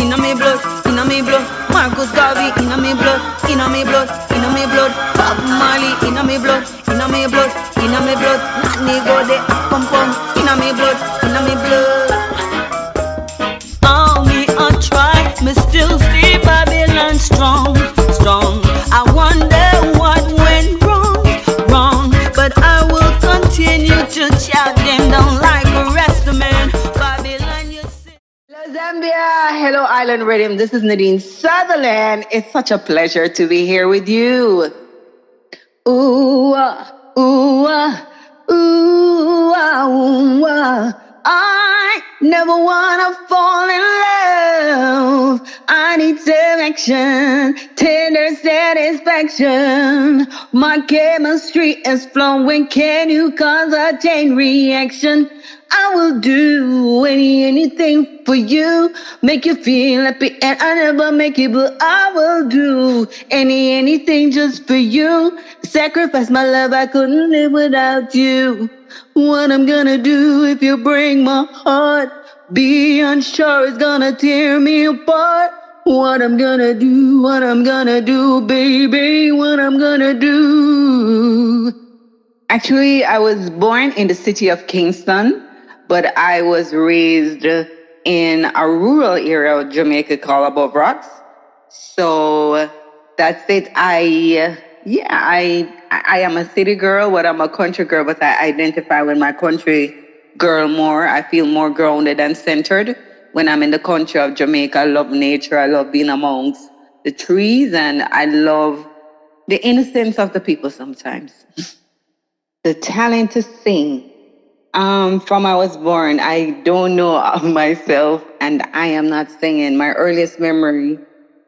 inna me blood, inna me blood. Marcus Garvey, inna me blood, inna me blood, inna me blood. Bob Marley, inna me blood, inna me blood, inna me blood. Natney go de pum pum, inna me blood, inna me blood. Oh, me a try, me still see Babylon strong, strong. I wonder what went wrong, but I will continue to shout them down like the rest of men. Babylon, you see. Hello, Zambia. Hello, Island Riddim. This is Nadine Sutherland. It's such a pleasure to be here with you. Ooh, ooh, ooh, ooh, I never wanna fall in love. I need selection, tender satisfaction. My chemistry is flowing. Can you cause a chain reaction? I will do anything for you. Make you feel happy and I never make it, but I will do anything just for you. Sacrifice my love, I couldn't live without you. What I'm gonna do if you break my heart? Be unsure, it's gonna tear me apart. What I'm gonna do, baby, what I'm gonna do. Actually, I was born in the city of Kingston, but I was raised in a rural area of Jamaica called Above Rocks. So that's it. I am a city girl, but I'm a country girl, but I identify with my country girl more. I feel more grounded and centered when I'm in the country of Jamaica. I love nature. I love being amongst the trees, and I love the innocence of the people sometimes. The talent to sing. From I was born, I don't know of myself, and I am not singing. My earliest memory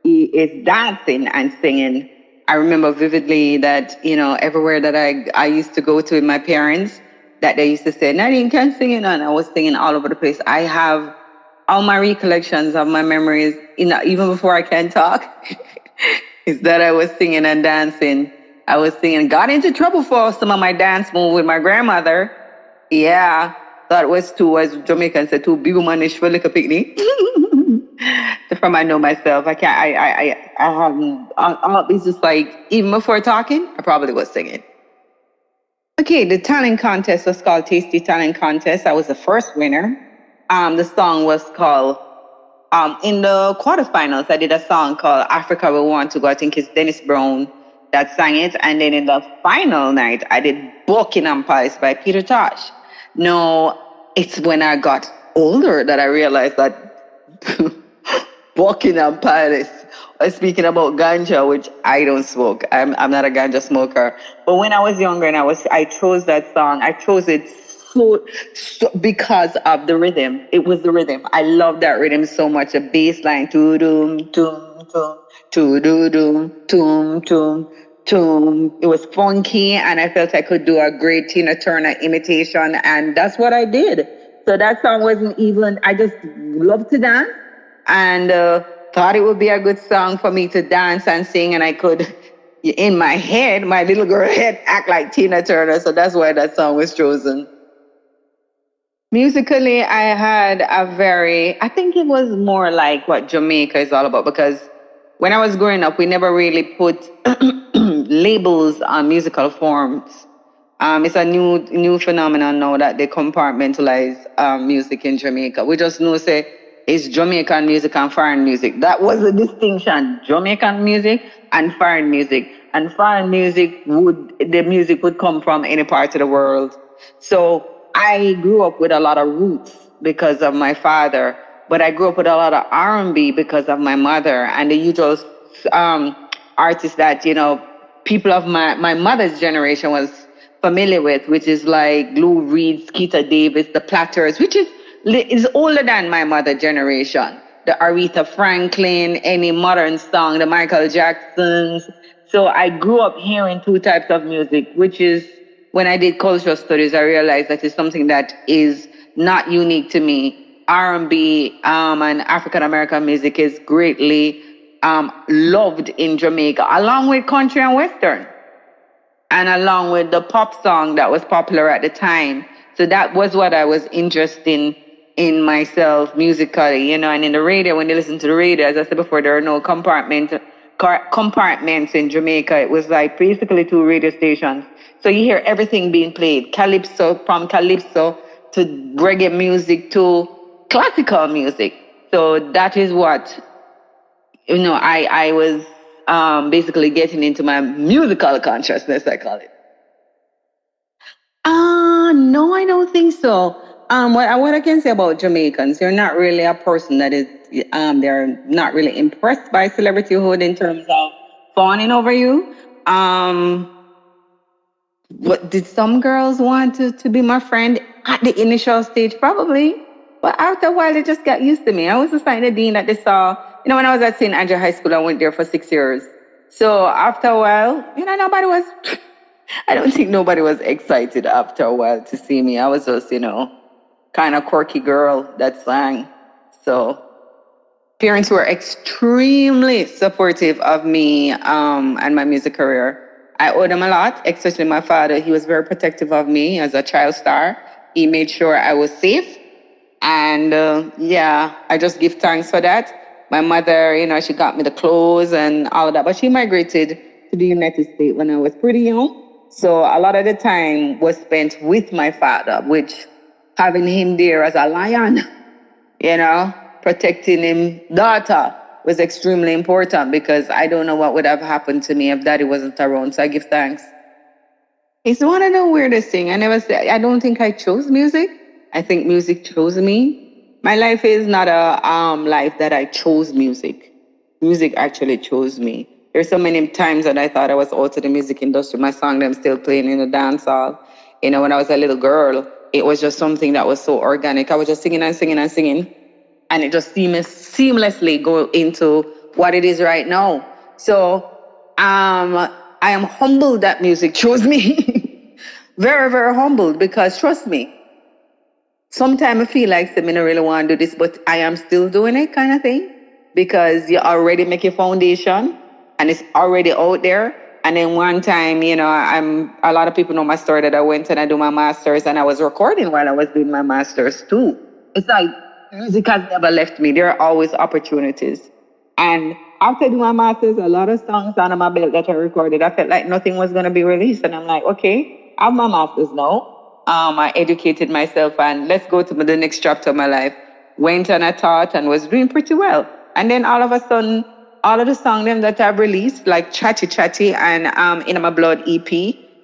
is dancing and singing. I remember vividly that, everywhere that I used to go to with my parents, that they used to say, Nadine, can sing, and I was singing all over the place. I have all my recollections of my memories, even before I can talk, is that I was singing and dancing. I was singing, got into trouble for some of my dance moves with my grandmother. Yeah, that was too, as Jamaicans say, too big manish for like a picnic. From I know myself, I can't, I have, it's just like, even before talking, I probably was singing. Okay, the talent contest was called Tasty Talent Contest. I was the first winner. The song was called, in the quarterfinals, I did a song called Africa We Want to Go. I think it's Dennis Brown that sang it. And then in the final night, I did Buckingham Palace by Peter Tosh. No, it's when I got older that I realized that Buckingham Palace was speaking about ganja, which I don't smoke. I'm not a ganja smoker. But when I was younger and I chose that song, I chose it so because of the rhythm. It was the rhythm. I love that rhythm so much. The bass line, to-doom, toom, toom, to-do-doom, toom, toom, toom. It was funky, and I felt I could do a great Tina Turner imitation, and that's what I did. So that song wasn't even, I just loved to dance, and thought it would be a good song for me to dance and sing, and I could, in my head, my little girl head, act like Tina Turner, so that's why that song was chosen. Musically, I had I think it was more like what Jamaica is all about, because when I was growing up, we never really put labels on musical forms. It's a new phenomenon now that they compartmentalize music in Jamaica. We just know, say, it's Jamaican music and foreign music. That was the distinction, Jamaican music and foreign music. And foreign music the music would come from any part of the world. So I grew up with a lot of roots because of my father, but I grew up with a lot of R&B because of my mother, and the usual artists that, people of my mother's generation was familiar with, which is like Lou Reed, Skeeter Davis, the Platters, which is older than my mother generation. The Aretha Franklin, any modern song, the Michael Jacksons. So I grew up hearing two types of music, which is, when I did cultural studies, I realized that it's something that is not unique to me. R&B and African American music is greatly loved in Jamaica, along with country and western, and along with the pop song that was popular at the time. So that was what I was interested in myself musically, and in the radio, when you listen to the radio, as I said before, there are no compartments in Jamaica. It was like basically two radio stations. So you hear everything being played, from calypso to reggae music to classical music. So that is what, I was basically getting into my musical consciousness, I call it. No, I don't think so. What I can say about Jamaicans, you're not really a person that is, they're not really impressed by celebrityhood in terms of fawning over you. What did some girls want to be my friend at the initial stage? Probably. But after a while, they just got used to me. I was the sign of Dean that they saw. When I was at St. Andrew High School, I went there for 6 years. So after a while, nobody was... I don't think nobody was excited after a while to see me. I was just, kind of quirky girl that sang. So parents were extremely supportive of me and my music career. I owe them a lot, especially my father. He was very protective of me as a child star. He made sure I was safe. And I just give thanks for that. My mother, she got me the clothes and all of that. But she migrated to the United States when I was pretty young. So a lot of the time was spent with my father, which having him there as a lion, protecting him, daughter, was extremely important because I don't know what would have happened to me if daddy wasn't around. So I give thanks. It's one of the weirdest things. I don't think I chose music. I think music chose me. My life is not a life that I chose music. Music actually chose me. There's so many times that I thought I was out of the music industry. My song, them still playing in the dance hall. When I was a little girl, it was just something that was so organic. I was just singing and singing and singing. And it just seamlessly go into what it is right now. So I am humbled that music chose me. Very, very humbled because trust me, sometimes I feel like I don't really want to do this, but I am still doing it kind of thing because you already make your foundation and it's already out there. And then one time, a lot of people know my story that I went and I do my master's and I was recording while I was doing my master's too. It's like music has never left me. There are always opportunities. And after doing my master's, a lot of songs under my belt that I recorded, I felt like nothing was going to be released. And I'm like, okay, I have my master's now. I educated myself and let's go to the next chapter of my life. Went and I taught and was doing pretty well. And then all of a sudden, all of the songs that I've released, like Chatty Chatty and In My Blood EP,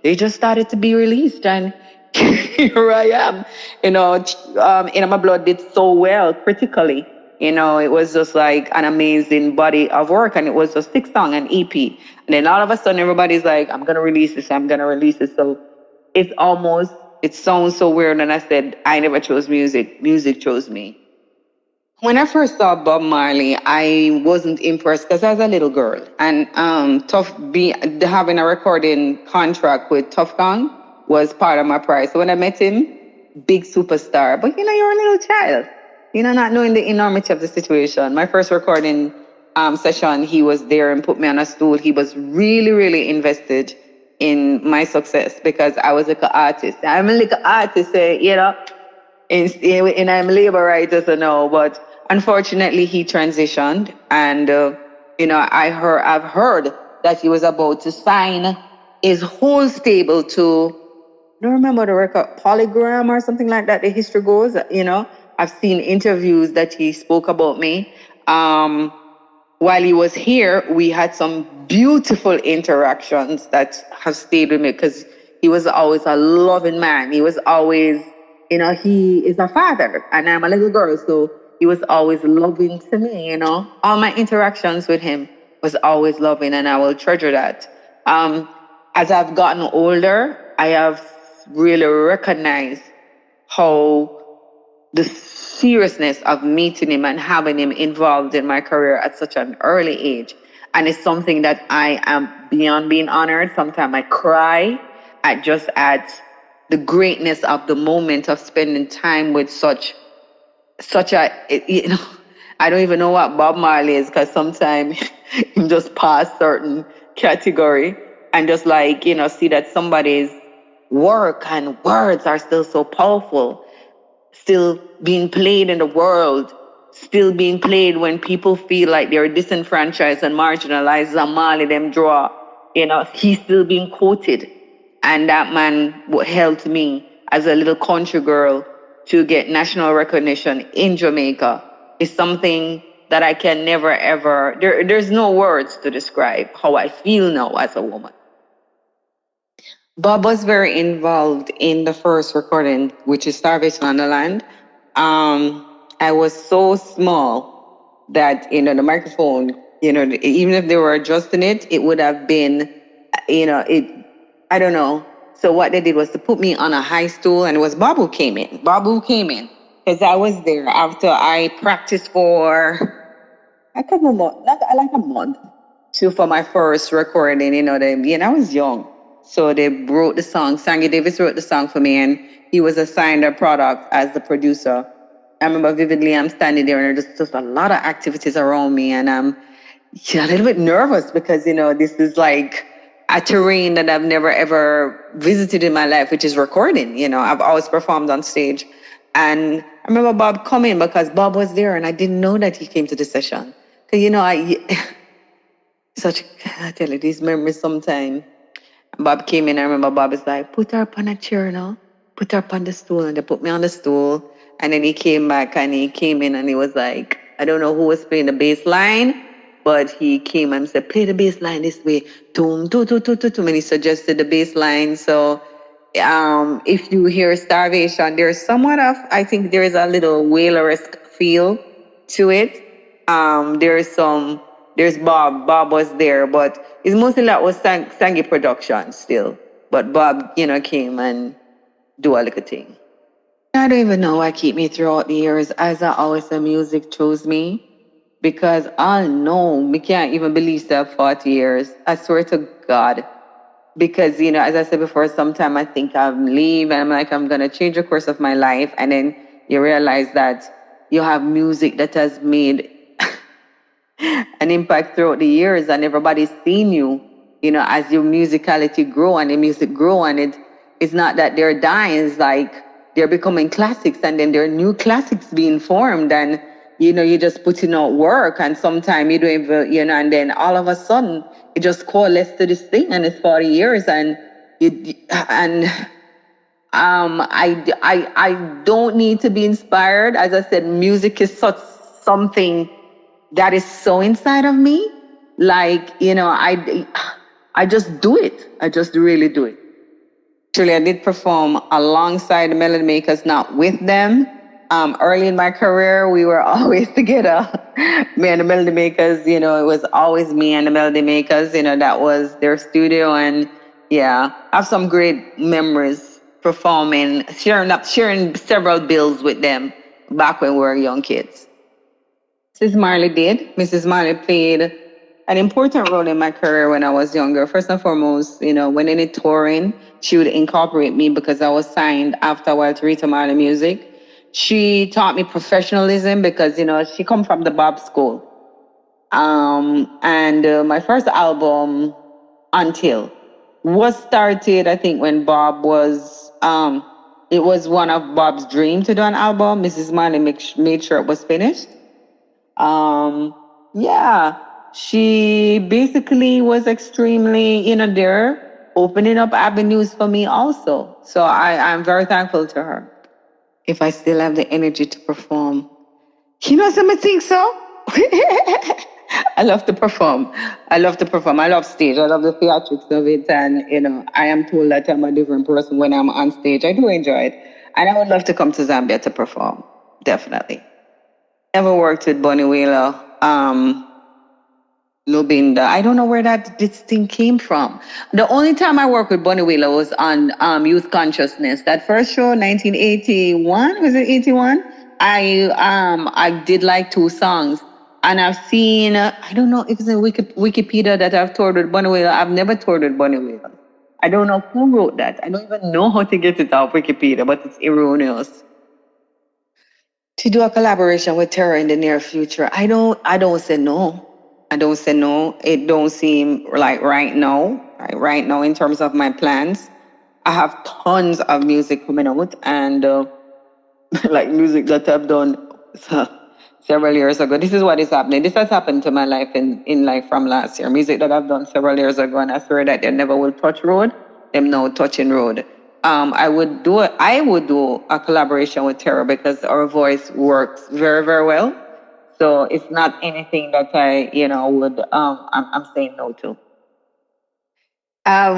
they just started to be released. And here I am. In My Blood did so well critically. It was just like an amazing body of work. And it was just 6 songs, an EP. And then all of a sudden, everybody's like, I'm going to release this. I'm going to release this. So it sounds so weird. And I said, I never chose music. Music chose me. When I first saw Bob Marley, I wasn't impressed because I was a little girl. And having a recording contract with Tough Gang was part of my pride. So when I met him, big superstar. But, you're a little child. Not knowing the enormity of the situation. My first recording session, he was there and put me on a stool. He was really, really invested in my success because I was like an artist. I'm like an artist, and I'm a labor writer, so no. But unfortunately, he transitioned, and I've heard that he was about to sign his whole stable to, I don't remember the record, Polygram or something like that. The history goes, I've seen interviews that he spoke about me. While he was here, we had some beautiful interactions that have stayed with me because he was always a loving man. He was always, he is a father and I'm a little girl. So he was always loving to me, All my interactions with him was always loving and I will treasure that. As I've gotten older, I have really recognized how the seriousness of meeting him and having him involved in my career at such an early age. And it's something that I am beyond being honored. Sometimes I cry at the greatness of the moment of spending time with such a, I don't even know what Bob Marley is because sometimes he just pass certain category and just see that somebody's work and words are still so powerful. still being played in the world, still being played when people feel like they're disenfranchised and marginalized. Zamali, them draw, he's still being quoted. And that man helped me as a little country girl to get national recognition in Jamaica. Is something that I can never ever, there's no words to describe how I feel now as a woman. Bob was very involved in the first recording, which is Starvation on the Land. I was so small that, the microphone, even if they were adjusting it, it would have been, I don't know. So what they did was to put me on a high stool, and it was Bob who came in. Because I was there after I practiced for a couple of months, like a month, for my first recording. I was young. So they wrote the song. Sangy Davis wrote the song for me, and he was assigned a product as the producer. I remember vividly, I'm standing there, and there's just a lot of activities around me, and I'm a little bit nervous because, this is like a terrain that I've never ever visited in my life, which is recording. I've always performed on stage. And I remember Bob coming because Bob was there, and I didn't know that he came to the session. Because, I tell you, these memories sometimes. Bob came in, I remember Bob is like, put her up on a chair now. Put her up on the stool. And they put me on the stool. And then he came back and he came in and he was like, I don't know who was playing the bass line, but he came and said, play the bass line this way. Toom, toom, toom, toom, toom. And he suggested the bass line. So if you hear Starvation, there's somewhat of, I think there is a little Wailer-esque feel to it. There's Bob. Bob was there, but it's mostly that was Sangy production still. But Bob, came and do a little thing. I don't even know what keep me throughout the years. As I always say, music chose me. Because I know, we can't even believe that 40 years. I swear to God. Because, as I said before, sometimes I think I'm leave and I'm like, I'm going to change the course of my life. And then you realize that you have music that has made an impact throughout the years, and everybody's seen you, as your musicality grow and the music grow, and it's not that they're dying, it's like they're becoming classics, and then there are new classics being formed, and you're just putting out work, and sometimes you don't even, and then all of a sudden it just coalesced to this thing, and it's 40 years, and I don't need to be inspired. As I said, music is such something that is so inside of me. Like, I just do it. I just really do it. Actually, I did perform alongside the Melody Makers, not with them. Early in my career, we were always together. Me and the Melody Makers, it was always me and the Melody Makers, that was their studio. And yeah, I have some great memories performing, sharing several bills with them back when we were young kids. Mrs. Marley did. Mrs. Marley played an important role in my career when I was younger. First and foremost, when any touring, she would incorporate me because I was signed after a while to Rita Marley Music. She taught me professionalism because, she come from the Bob School. And my first album, Until, was started, I think, when Bob was, it was one of Bob's dreams to do an album. Mrs. Marley made sure it was finished. She basically was extremely, there, opening up avenues for me also. So I'm very thankful to her. If I still have the energy to perform. Something think so? I love to perform. I love stage. I love the theatrics of it. And, I am told that I'm a different person when I'm on stage. I do enjoy it. And I would love to come to Zambia to perform. Definitely. Never worked with Bunny Wailer. Lubinda. I don't know where this thing came from. The only time I worked with Bunny Wailer was on Youth Consciousness. That first show, 1981, was it 81? I did like 2 songs. And I've seen, I don't know if it's in Wikipedia that I've toured with Bunny Wailer. I've never toured with Bunny Wailer. I don't know who wrote that. I don't even know how to get it off Wikipedia, but it's erroneous. To do a collaboration with Terra in the near future, I don't say no. I don't say no. It don't seem like right now. Right now, in terms of my plans, I have tons of music coming out, and like music that I've done several years ago. This is what is happening. This has happened to my life in life from last year. Music that I've done several years ago, and I swear that they never will touch road. Them now touching road. I would do a collaboration with Tara because our voice works very, very well. So it's not anything that I, would I'm saying no to.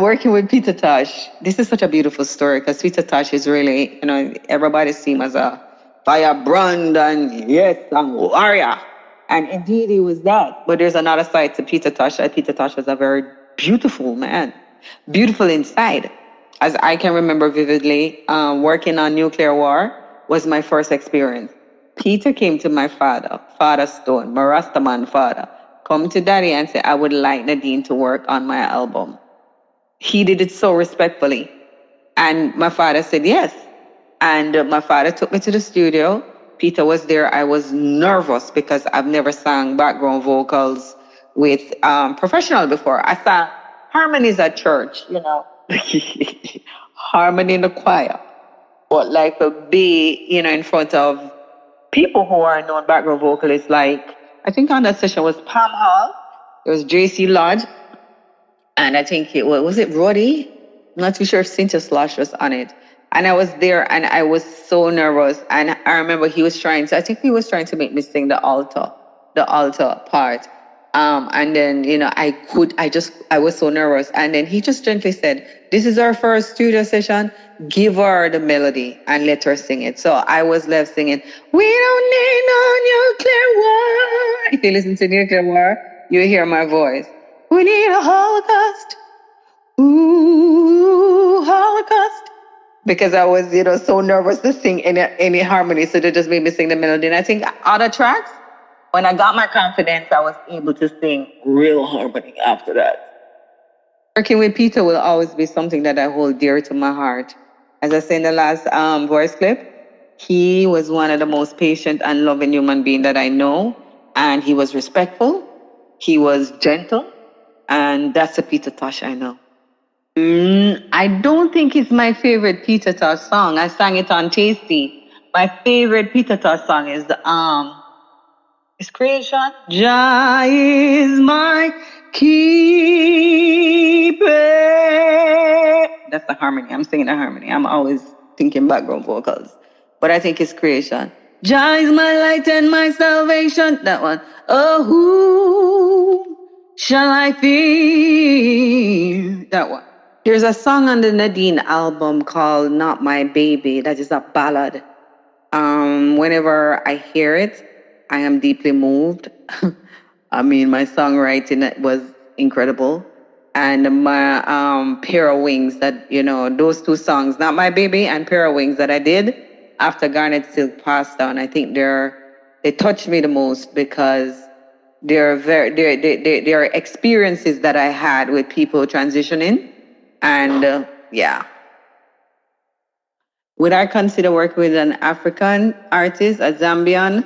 Working with Peter Tosh, this is such a beautiful story because Peter Tosh is really, everybody see him as a firebrand and yes, and warrior. And indeed he was that. But there's another side to Peter Tosh. Peter Tosh was a very beautiful man, beautiful inside. As I can remember vividly, working on nuclear war was my first experience. Peter came to my Father Stone, my Rastaman father, come to Daddy and say, I would like Nadine to work on my album. He did it so respectfully. And my father said yes. And my father took me to the studio. Peter was there. I was nervous because I've never sang background vocals with professional before. I sang harmonies at church, harmony in the choir. But like to be, in front of people who are known background vocalists, like I think on that session was Pam Hall, there was JC Lodge, and I think was it Roddy? I'm not too sure if Cynthia Slosh was on it. And I was there and I was so nervous. And I remember I think he was trying to make me sing the alto part. And then, I was so nervous. And then he just gently said, this is our first studio session. Give her the melody and let her sing it. So I was left singing, we don't need no nuclear war. If you listen to nuclear war, you hear my voice. We need a Holocaust. Ooh, Holocaust. Because I was, so nervous to sing any harmony. So they just made me sing the melody. And I think other tracks, when I got my confidence, I was able to sing real harmony after that. Working with Peter will always be something that I hold dear to my heart. As I said in the last voice clip, he was one of the most patient and loving human beings that I know. And he was respectful. He was gentle. And that's a Peter Tosh I know. I don't think it's my favorite Peter Tosh song. I sang it on Tasty. My favorite Peter Tosh song is is Creation. Jah is my keeper. That's the harmony. I'm singing the harmony. I'm always thinking background vocals. But I think it's Creation. Jah is my light and my salvation. That one. Oh, who shall I fear? That one. There's a song on the Nadine album called Not My Baby. That is a ballad. Whenever I hear it, I am deeply moved. I mean, my songwriting was incredible. And my Pair of Wings that, those two songs, Not My Baby and Pair of Wings that I did after Garnet Silk passed on, I think they touched me the most because they're experiences that I had with people transitioning. And would I consider working with an African artist, a Zambian?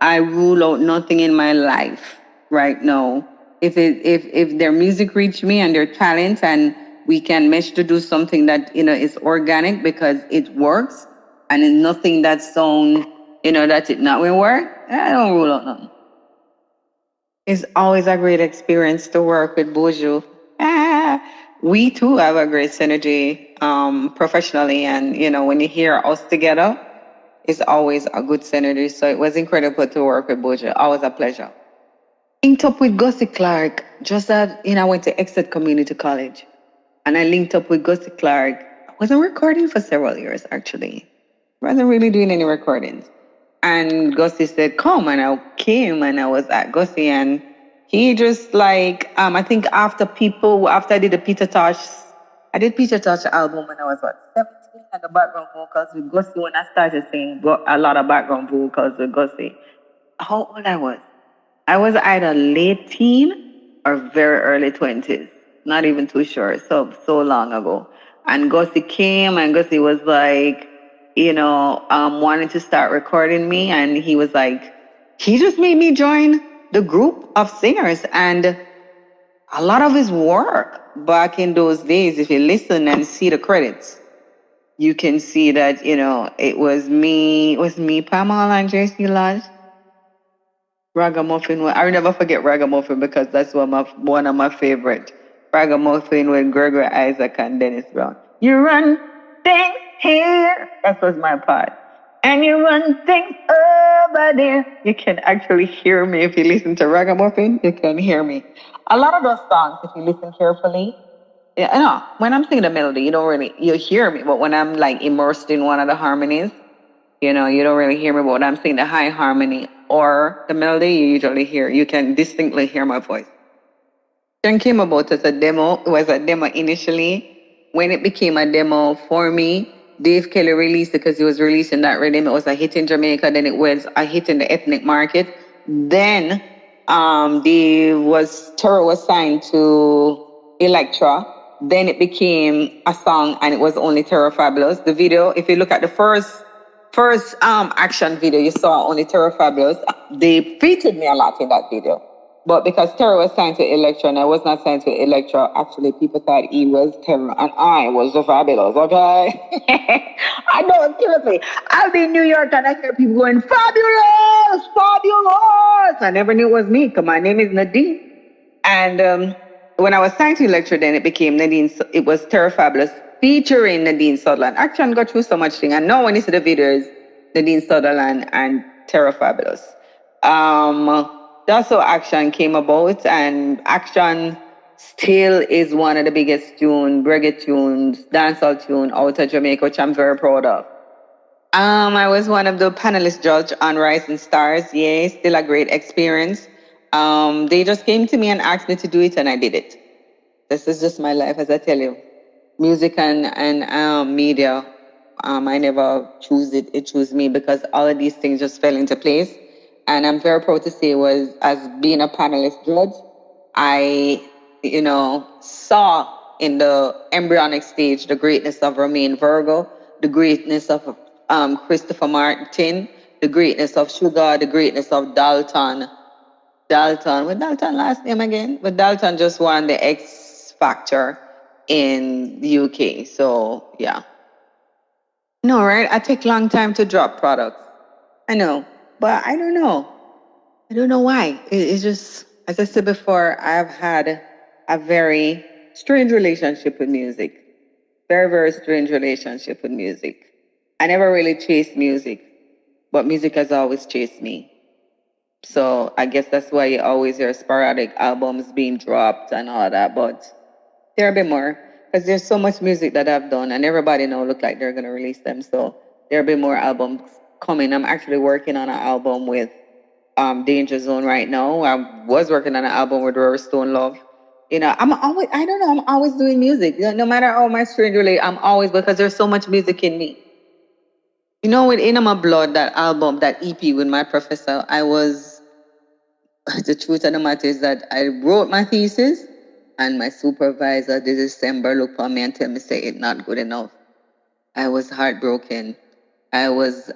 I rule out nothing in my life right now. If their music reach me and their talent and we can mesh to do something that, is organic because it works and it's nothing that sound, that it not will work, I don't rule out nothing. It's always a great experience to work with Buju. We too have a great synergy professionally, and when you hear us together, it's always a good synergy. So it was incredible to work with Buju. Always a pleasure. Linked up with Gussie Clark, just that I went to Exeter Community College, and I linked up with Gussie Clark. I wasn't recording for several years actually. I wasn't really doing any recordings, and Gussie said, "Come," and I came, and I was at Gussie, and he just I think after I did the Peter Tosh, I did Peter Tosh album when I was 17, and the background vocals with Gussie when I started singing a lot of background vocals with Gussie. How old I was? I was either late teen or very early 20s. Not even too sure. So long ago. And Gussie came and Gussie was wanting to start recording me, and he was he just made me join the group of singers, and a lot of his work back in those days, if you listen and see the credits, you can see that, it was me, Pamela and JC Lodge. Ragamuffin. I'll never forget Ragamuffin because that's one of my favorite. Ragamuffin with Gregory Isaac and Dennis Brown. You run things here. That was my part. And you run things over there. You can actually hear me if you listen to Ragamuffin. You can hear me. A lot of those songs, if you listen carefully, yeah, no, when I'm singing the melody, you hear me. But when I'm like immersed in one of the harmonies, you don't really hear me, but when I'm singing the high harmony or the melody, you can distinctly hear my voice. It came about as a demo. It was a demo initially. When it became a demo for me, Dave Kelly released it because he was releasing that rhythm. It was a hit in Jamaica, then it was a hit in the ethnic market. Then Toro was signed to Elektra. Then it became a song and it was only Terror Fabulous. The video, if you look at the first action video you saw, only Terror Fabulous, they featured me a lot in that video. But because Terror was signed to Elektra and I was not signed to Elektra, actually people thought he was Terror and I was the Fabulous, okay? I know, seriously. I'll be in New York and I hear people going, Fabulous, Fabulous. I never knew it was me because my name is Nadine. And when I was signed to Elektra, then it was Terror Fabulous featuring Nadine Sutherland. Actually, I got through so much thing. And now when you see the videos, Nadine Sutherland and Terror Fabulous. That's how Action came about, and Action still is one of the biggest reggae tunes, dancehall tune out of Jamaica, which I'm very proud of. I was one of the panelist judge on Rising Stars. Yeah, still a great experience. They just came to me and asked me to do it, and I did it. This is just my life, as I tell you. Music and media, I never choose it. It chose me because all of these things just fell into place. And I'm very proud to say as being a panelist judge, I, saw in the embryonic stage the greatness of Romain Virgo, the greatness of Christopher Martin, the greatness of Sugar, the greatness of Dalton. With Dalton last name again? But Dalton just won the X Factor in the UK. So, yeah. No, right? I take long time to drop products. I know, but I don't know. I don't know why. It's just, as I said before, I've had a very strange relationship with music. Very, very strange relationship with music. I never really chased music, but music has always chased me. So I guess that's why you always hear sporadic albums being dropped and all that. But there'll be more because there's so much music that I've done, and everybody now look like they're gonna release them. So there'll be more albums coming. I'm actually working on an album with Danger Zone right now. I was working on an album with Rory Stone Love. I'm always doing music. No matter how my strange relate, I'm always, because there's so much music in me. With In My Blood, that album, that EP with my professor, the truth of the matter is that I wrote my thesis and my supervisor this December looked at me and tell me, say it's not good enough. I was heartbroken. I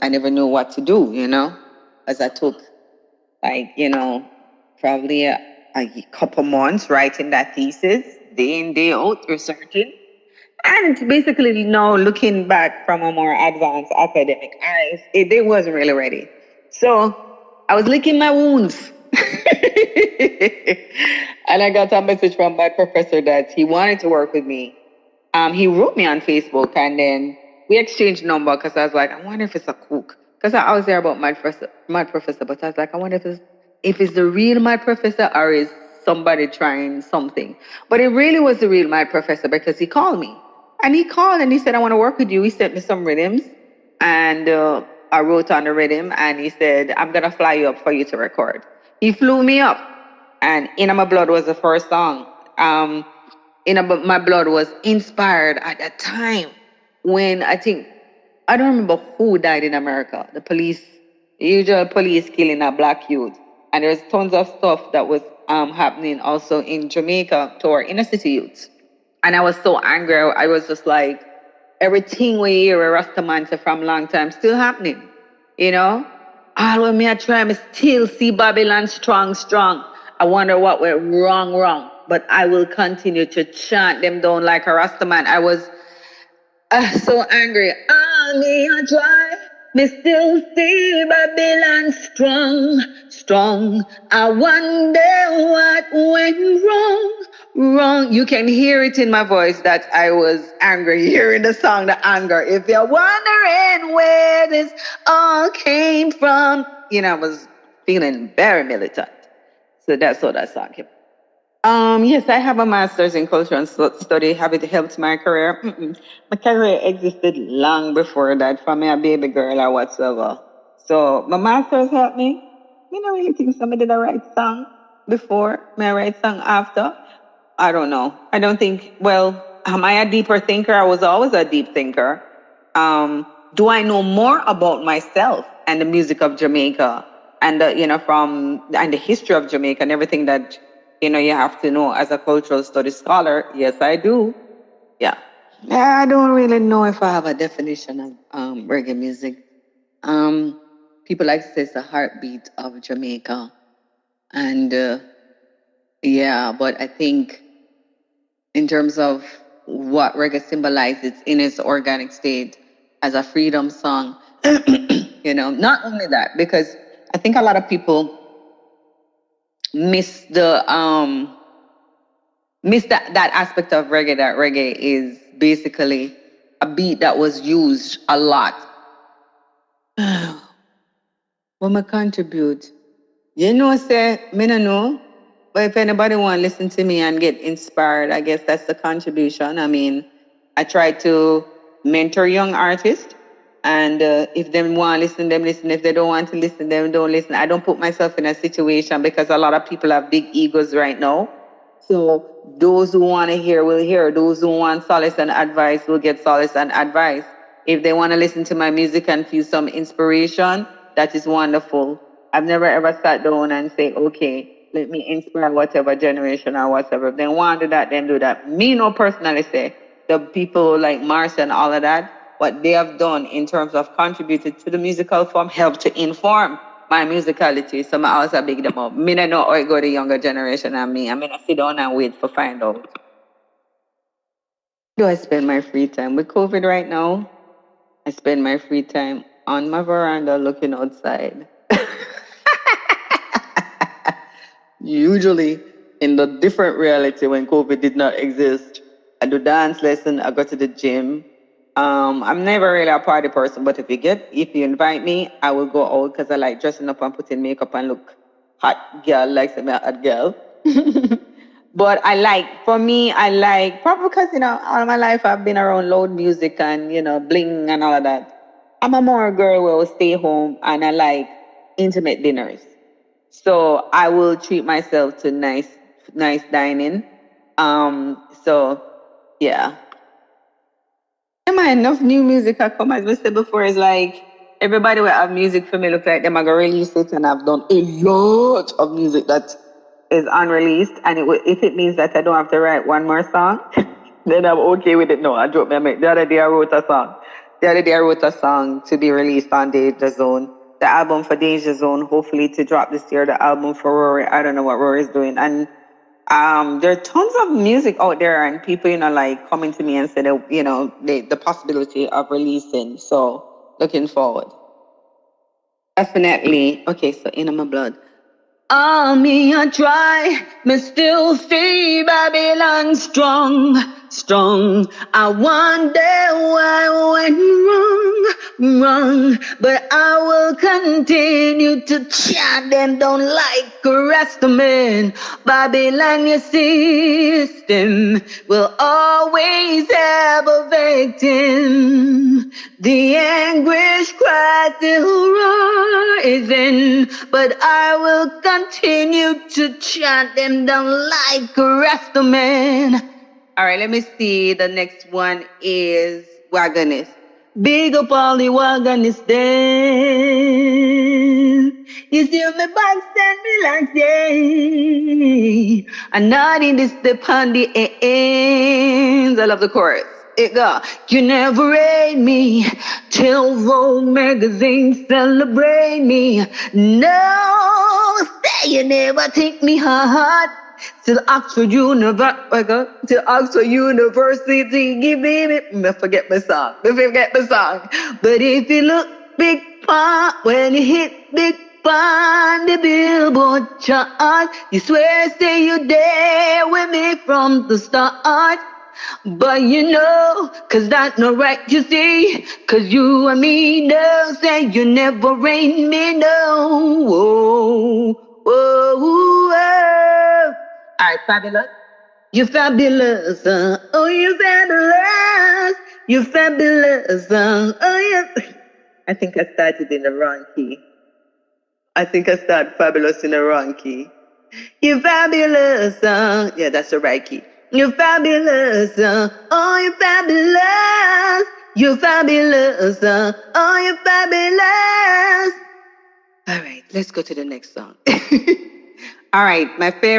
never knew what to do, as I took probably a couple months writing that thesis, day in, day out, researching. And basically, looking back from a more advanced academic eyes, they wasn't really ready. So I was licking my wounds. And I got a message from my professor that he wanted to work with me. He wrote me on Facebook, and then we exchanged number because I was like, I wonder if it's a cook. Because I always hear about my professor, but I was like, I wonder if it's the real my professor or is somebody trying something. But it really was the real my professor because he called me. And he called and he said, I want to work with you. He sent me some rhythms, and I wrote on the rhythm, and he said, I'm going to fly you up for you to record. He flew me up, and In My Blood was the first song. In My Blood was inspired at that time when I don't remember who died in America. The usual police killing a black youth. And there's tons of stuff that was happening also in Jamaica to our inner city youths. And I was so angry. I was just like, everything we hear a Rastaman say from long time still happening, All when me I try, me still see Babylon strong. I wonder what went wrong. But I will continue to chant them down like a Rastaman. So angry. Me I try, me still see Babylon strong, strong. I wonder what went wrong. You can hear it in my voice that I was angry hearing the song, the anger. If you're wondering where this all came from, I was feeling very militant. So that's what that song came. Yes, I have a master's in culture and study. Have it helped my career? Mm-mm. My career existed long before that, from me a baby girl or whatsoever. So my master's helped me. Me not really think somebody did a right song before, may I write song after. I don't know. I don't think, well, am I a deeper thinker? I was always a deep thinker. Do I know more about myself and the music of Jamaica and and the history of Jamaica and everything that you have to know as a cultural studies scholar? Yes, I do. Yeah. I don't really know if I have a definition of reggae music. Um, People like to say it's the heartbeat of Jamaica, and yeah, but I think in terms of what reggae symbolizes in its organic state as a freedom song, not only that, because I think a lot of people miss that aspect of reggae, that reggae is basically a beat that was used a lot. What my contribute? Say, me no know. But if anybody want to listen to me and get inspired, I guess that's the contribution. I mean, I try to mentor young artists. And if they want to listen, them listen. If they don't want to listen, them don't listen. I don't put myself in a situation because a lot of people have big egos right now. So those who want to hear will hear. Those who want solace and advice will get solace and advice. If they want to listen to my music and feel some inspiration, that is wonderful. I've never ever sat down and say, okay, let me inspire whatever generation or whatever. If they want to do that, then do that. Me, no personally say, the people like Marcia and all of that, what they have done in terms of contributed to the musical form helped to inform my musicality. So I also big them up. Me not know how it go the younger generation and me. I mean, I sit down and wait for find out. Do I spend my free time with COVID right now? I spend my free time on my veranda looking outside. Usually in the different reality when COVID did not exist. I do dance lesson, I go to the gym. I'm never really a party person, but if you invite me, I will go out because I like dressing up and putting makeup and look hot girl, like some hot girl. But for me, I like, probably because, all my life I've been around loud music and, bling and all of that. I'm a more girl who will stay home and I like intimate dinners. So I will treat myself to nice dining. So yeah. Am I enough new music I come, as we said before, is like everybody will have music for me look like them. I go release it and I've done a lot of music that is unreleased, and if it means that I don't have to write one more song, then I'm okay with it. No, I dropped my mic. The other day I wrote a song. The other day I wrote a song to be released on Danger Zone. The album for Danger Zone, hopefully to drop this year. The album for Rory. I don't know what Rory's doing. And there are tons of music out there, and people, like coming to me and said, the possibility of releasing. So looking forward. Definitely. Okay, so in my blood. Me I try, me still see Babylon strong, strong. I wonder why went wrong. But I will continue to chant them down like a rasta man. Babylon, your system will always have a victim. The anguish cry still rising, but I will continue to chant them down like a Rasta man. All right, let me see. The next one is Wagonist. Big up all the Wagonist then. You see me back stand me like yeah. And not in this step on the ends. I love the chorus. It go. You never rate me till Vogue magazine celebrate me. No, say you never take me hard. till Oxford University. Give me, I forget my song. But if you look big pond, when you hit big pond, the Billboard chart, you swear say you're there with me from the start. But you know, 'cause that's not right, you see. 'Cause you and me know, say you never rain me, no. Whoa, whoa, whoa. All right, fabulous. You fabulous. Oh, you fabulous. You fabulous. Oh, you. I think I started in the wrong key. I think I started fabulous in the wrong key. You fabulous. Yeah, that's the right key. You fabulous. Oh, you fabulous. You fabulous. Oh, you fabulous. All right, let's go to the next song. All right,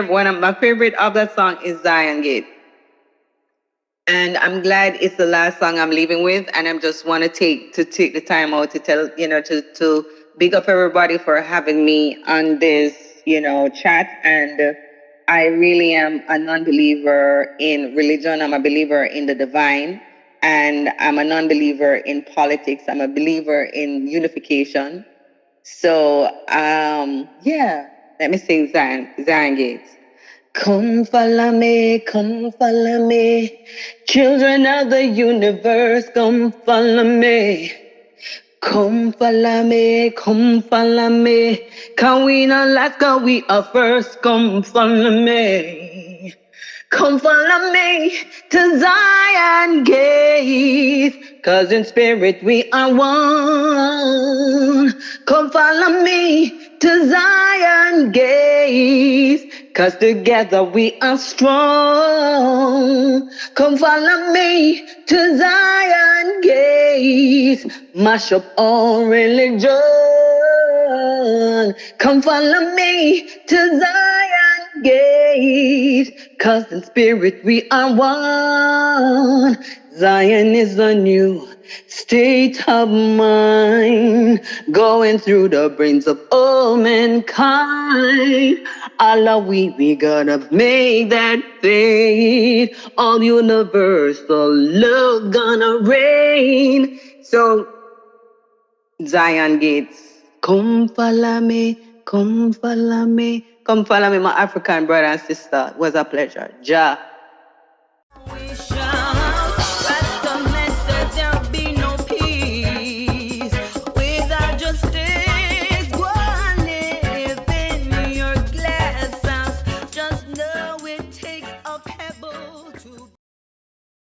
one of my favorite of that song is Zion Gate. And I'm glad it's the last song I'm leaving with, and I just want to take the time out to tell, to big up everybody for having me on this, chat. And I really am a non-believer in religion. I'm a believer in the divine, and I'm a non-believer in politics. I'm a believer in unification. So, yeah, let me sing Zion Gates. Come follow me, children of the universe, come follow me. Come follow me, can we not last, cause we are first, come follow me. Come follow me to Zion Gate, 'cause in spirit we are one. Come follow me to Zion Gate, 'cause together we are strong. Come follow me to Zion Gate, mash up all religion. Come follow me to Zion Gate, 'cause in spirit we are one. Zion is a new state of mind, going through the brains of all mankind. Allah, we gotta make that faith. All universal love gonna reign. So, Zion Gates, come follow me, come follow me, come follow me, my African brother and sister. It was a pleasure. Ja.